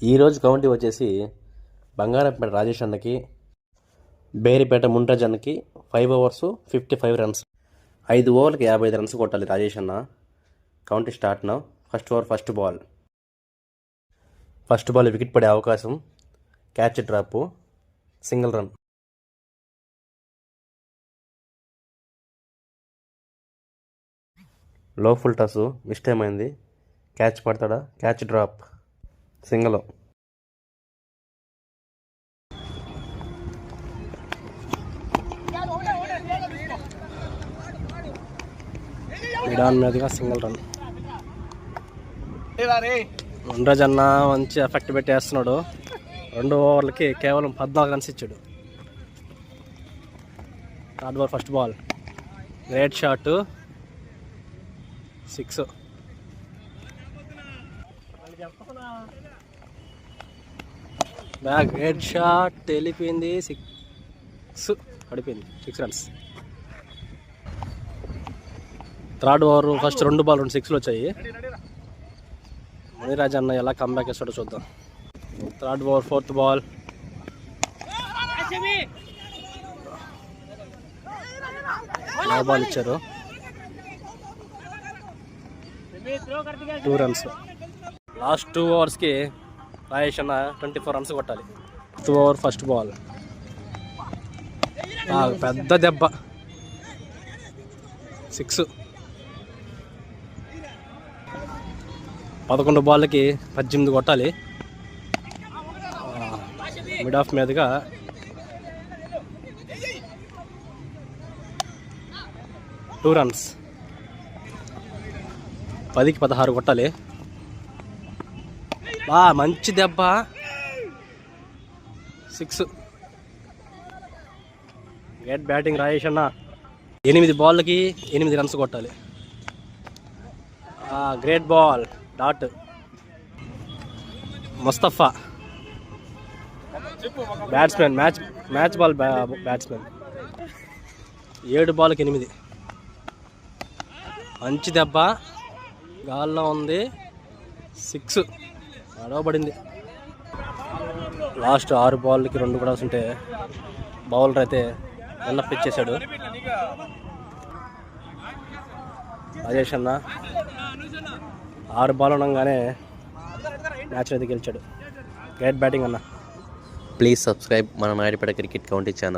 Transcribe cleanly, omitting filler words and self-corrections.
ఈరోజు కౌంటీ వచ్చేసి బంగారంపేట రాజేష్ అన్నకి, బేరిపేట ముంటాజ్ అన్నకి 5 overs 55 runs. 5 ఓవర్లకి 55 runs కొట్టాలి రాజేష్ అన్న. County start now. First over first ball wicket పడే అవకాశం, catch drop, single run. Low full toss miss time అయింది. క్యాచ్ పడతాడా? Catch drop, single. మిడాన్ మీదుగా సింగిల్ రన్. ముంటాజ్ అన్న మంచి ఎఫెక్ట్ పెట్టేస్తున్నాడు. 2 ఓవర్లకి కేవలం 14 runs ఇచ్చాడు. Third over first ball, great shot, 6. Great shot వెళ్ళిపోయింది, 6 పడిపోయింది. 6 runs. Third over first 2 ball 2 6లు వచ్చాయి. మునిరాజ్ అన్న ఎలా కంబ్యాక్ ఇస్తాడో చూద్దాం. Third over fourth ball, ball ఇచ్చారు, 2 runs. లాస్ట్ 2 ఓవర్స్కి రాజేష్ అన్న 24 runs కొట్టాలి. 5th ఓవర్ ఫస్ట్ బాల్, పెద్ద దెబ్బ, 6. 11 బాల్కి 18 కొట్టాలి. మిడ్ ఆఫ్ మీదుగా టూ రన్స్. 10కి 16 కొట్టాలి. మంచి దెబ్బ, 6. గ్రేట్ బ్యాటింగ్ రాజేష్ అన్న. 8 బాల్కి 8 runs కొట్టాలి. Great ball, dot. Mustafa batsmen, match ball batsmen. 7 బాల్కి 8. మంచి దెబ్బ, గాల్లో ఉంది, 6. అడవబడింది. లాస్ట్ 6 బాల్కి 2 కూడా ఉంటే బౌలర్ అయితే రన్అప్ ఇచ్చేశాడు. రాజేష్ అన్న 6 బాల్ ఉండగానే మ్యాచ్ అయితే గెలిచాడు. గ్రేట్ బ్యాటింగ్ అన్న. ప్లీజ్ సబ్స్క్రైబ్ మన నాయుడుపేట క్రికెట్ కౌంటీ ఛానల్.